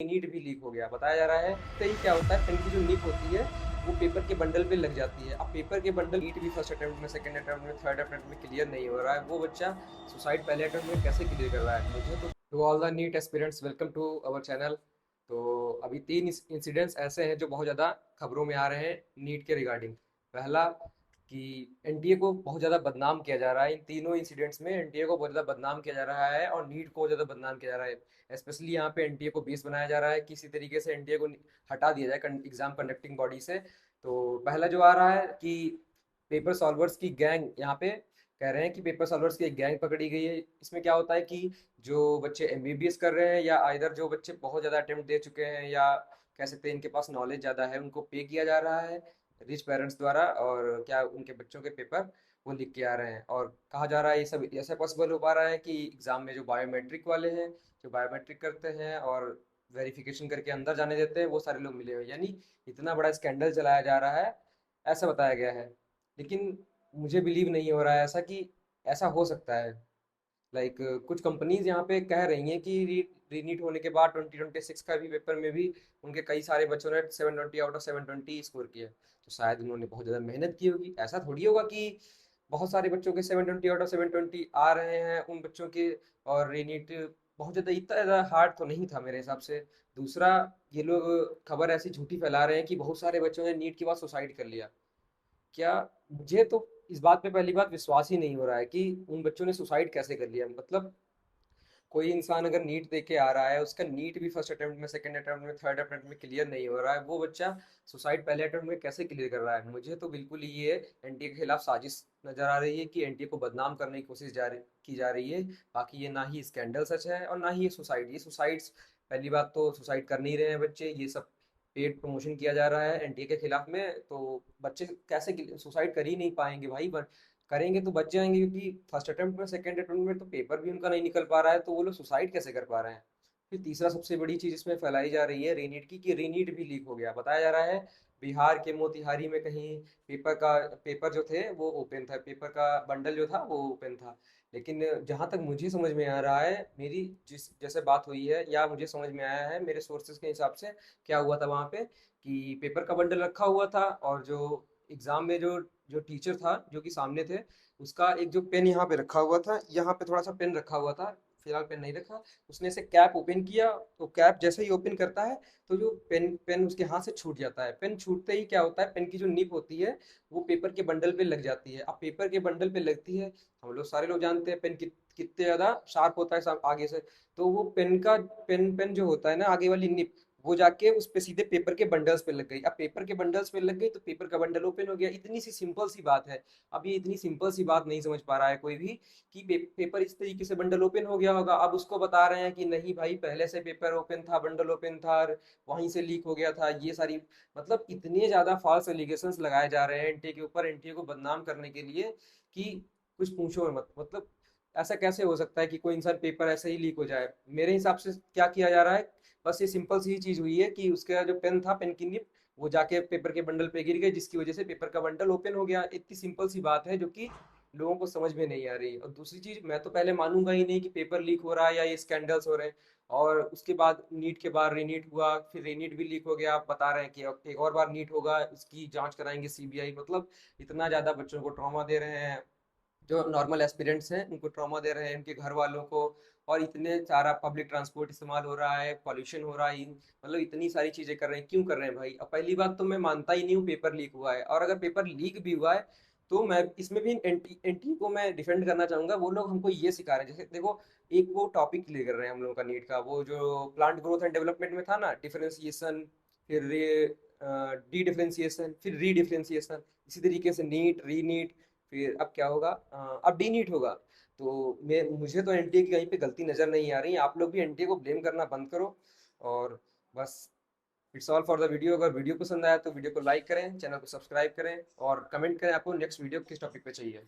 रीनीट भी लीक हो गया। बताया जा रहा है तो ये क्या होता है, पेन की जो निब होती है वो पेपर के बंडल पे लग जाती है। अब पेपर के बंडल नीट भी फर्स्ट अटेम्प्ट में, सेकंड अटेम्प्ट में, थर्ड अटेम्प्ट में क्लियर नहीं हो रहा है, वो बच्चा सुसाइड पहले अटेम्प्ट में कैसे क्लियर कर रहा है? मुझे तो all the NEET aspirants, welcome to our channel. तो अभी तीन इंसिडेंट्स ऐसे हैं जो बहुत ज़्यादा खबरों में आ रहे हैं नीट के रिगार्डिंग। पहला कि एनटीए को बहुत ज़्यादा बदनाम किया जा रहा है। इन तीनों इंसिडेंट्स में एनटीए को बहुत ज़्यादा बदनाम किया जा रहा है और नीट को बहुत ज़्यादा बदनाम किया जा रहा है। स्पेशली यहाँ पे एनटीए को बेस बनाया जा रहा है, किसी तरीके से एनटीए को हटा दिया जाए एग्जाम कंडक्टिंग बॉडी से। तो पहला जो आ रहा है कि पेपर सॉल्वर्स की गैंग, यहाँ पे कह रहे हैं कि पेपर सॉल्वर्स की एक गैंग पकड़ी गई है। इसमें क्या होता है कि जो बच्चे एमबीबीएस कर रहे हैं या आइदर जो बच्चे बहुत ज़्यादा अटेम्प्ट दे चुके हैं या कह सकते हैं इनके पास नॉलेज ज़्यादा है, उनको पे किया जा रहा है रिच पेरेंट्स द्वारा, और क्या उनके बच्चों के पेपर वो लिख के आ रहे हैं। और कहा जा रहा है ये सब ऐसा पॉसिबल हो पा रहा है कि एग्ज़ाम में जो बायोमेट्रिक वाले हैं, जो बायोमेट्रिक करते हैं और वेरिफिकेशन करके अंदर जाने देते हैं, वो सारे लोग मिले हुए हैं। यानी इतना बड़ा स्कैंडल चलाया जा रहा है, ऐसा बताया गया है। लेकिन मुझे बिलीव नहीं हो रहा है ऐसा कि ऐसा हो सकता है। लाइक कुछ कंपनीज यहाँ पे कह रही हैं कि रीनीट होने के बाद 2026 का भी पेपर में भी उनके कई सारे बच्चों ने 720 आउट ऑफ 720 स्कोर किया। तो शायद उन्होंने बहुत ज़्यादा मेहनत की होगी। ऐसा थोड़ी होगा कि बहुत सारे बच्चों के 720 आउट ऑफ 720 आ रहे हैं उन बच्चों के, और रीनीट बहुत ज़्यादा इतना ज़्यादा हार्ड तो नहीं था मेरे हिसाब से। दूसरा, ये लोग खबर ऐसी झूठी फैला रहे हैं कि बहुत सारे बच्चों ने नीट के बाद सुसाइड कर लिया। क्या, मुझे तो इस बात पे पहली बात विश्वास ही नहीं हो रहा है कि उन बच्चों ने सुसाइड कैसे कर लिया। मतलब कोई इंसान अगर नीट दे के आ रहा है, उसका नीट भी फर्स्ट अटेम्प्ट में, सेकंड अटेम्प्ट में, थर्ड अटेम्प्ट में क्लियर नहीं हो रहा है, वो बच्चा सुसाइड पहले अटेम्प्ट में कैसे क्लियर कर रहा है? मुझे तो बिल्कुल ये एनटीए के खिलाफ साजिश नजर आ रही है कि एनटीए को बदनाम करने की कोशिश की जा रही है। बाकी ये ना ही स्कैंडल सच है और ना ही ये सुसाइड्स, पहली बात तो सुसाइड कर नहीं रहे हैं बच्चे, ये सब पेड प्रमोशन किया जा रहा है एनटीए के खिलाफ में। तो बच्चे कैसे सुसाइड कर ही नहीं पाएंगे भाई, करेंगे तो बच जाएंगे, क्योंकि फर्स्ट अटेम्प्ट में, सेकंड अटेम्प्ट में तो पेपर भी उनका नहीं निकल पा रहा है, तो वो लोग सुसाइड कैसे कर पा रहे हैं? फिर तीसरा सबसे बड़ी चीज इसमें फैलाई जा रही है रीनीट की, कि रीनीट भी लीक हो गया। बताया जा रहा है बिहार के मोतिहारी में कहीं पेपर जो थे वो ओपन था, पेपर का बंडल जो था वो ओपन था। लेकिन जहां तक मुझे समझ में आ रहा है, मेरी जिस जैसे बात हुई है या मुझे समझ में आया है मेरे सोर्सेज के हिसाब से, क्या हुआ था वहां पे कि पेपर का बंडल रखा हुआ था और जो एग्जाम में जो जो टीचर था जो कि सामने थे, उसका एक जो पेन यहाँ पे रखा हुआ था, यहाँ पे थोड़ा सा पेन रखा हुआ था, फिलहाल पेन नहीं रखा। उसने इसे कैप ओपन किया, तो कैप जैसे ही ओपन करता है तो जो पेन पेन उसके हाथ से छूट जाता है। पेन छूटते ही क्या होता है, पेन की जो निब होती है वो पेपर के बंडल पे लग जाती है। अब पेपर के बंडल पे लगती है, हम लोग सारे लोग जानते हैं पेन कितने ज्यादा शार्प होता है आगे से। तो वो पेन का पेन पेन जो होता है ना, आगे वाली निब, वो जाके उस पे सीधे पेपर के बंडल्स पे लग गई। अब पेपर के बंडल्स पे लग गई तो पेपर का बंडल ओपन हो गया। इतनी सी सिंपल सी बात है। अब ये इतनी सिंपल सी बात नहीं समझ पा रहा है कोई भी कि पेपर इस तरीके से बंडल ओपन हो गया होगा। अब उसको बता रहे हैं कि नहीं भाई, पहले से पेपर ओपन था, बंडल ओपन था और वहीं से लीक हो गया था। ये सारी, मतलब इतने ज्यादा फॉल्स एलिगेशंस लगाए जा रहे हैं एनटीए के ऊपर, एनटीए को बदनाम करने के लिए, कि कुछ पूछो मत। मतलब ऐसा कैसे हो सकता है कि कोई इंसान पेपर ऐसे ही लीक हो जाए? मेरे हिसाब से क्या किया जा रहा है, बस ये सिंपल सी चीज हुई है कि उसका जो पेन था, पेन की निब, वो जाके पेपर के बंडल पे गिर गई, जिसकी वजह से पेपर का बंडल ओपन हो गया। इतनी सिंपल सी बात है जो कि लोगों को समझ में नहीं आ रही। और दूसरी चीज, मैं तो पहले मानूंगा ही नहीं कि पेपर लीक हो रहा है या ये स्कैंडल्स हो रहे हैं। और उसके बाद नीट के बाद रीनीट हुआ, फिर रीनीट भी लीक हो गया। आप बता रहे हैं कि अब एक और बार नीट होगा, इसकी जांच कराएंगे सीबीआई। मतलब इतना ज्यादा बच्चों को ट्रॉमा दे रहे हैं, जो नॉर्मल एस्पिरेंट्स हैं उनको ट्रॉमा दे रहे हैं, उनके घर वालों को। और इतने सारा पब्लिक ट्रांसपोर्ट इस्तेमाल हो रहा है, पॉल्यूशन हो रहा है, मतलब इतनी सारी चीजें कर रहे हैं, क्यों कर रहे हैं भाई? अब पहली बात तो मैं मानता ही नहीं हूँ पेपर लीक हुआ है, और अगर पेपर लीक भी हुआ है तो मैं इसमें भी एंटी एंटी को मैं डिफेंड करना चाहूंगा। वो लोग हमको ये सिखा रहे हैं, जैसे देखो, एक वो टॉपिक क्लियर कर रहे हैं हम लोगों का नीट का, वो जो प्लांट ग्रोथ एंड डेवलपमेंट में था ना, डिफरेंशिएशन, फिर डी डिफरेंशिएशन, फिर री डिफरेंशिएशन, इसी तरीके से नीट, री नीट, फिर अब क्या होगा, अब डी नीट होगा। तो मैं मुझे तो एनटीए की कहीं पे गलती नजर नहीं आ रही। आप लोग भी एनटीए को ब्लेम करना बंद करो। और बस, it's all for the video. अगर वीडियो पसंद आया तो वीडियो को लाइक करें, चैनल को सब्सक्राइब करें और कमेंट करें आपको नेक्स्ट वीडियो किस टॉपिक पे चाहिए।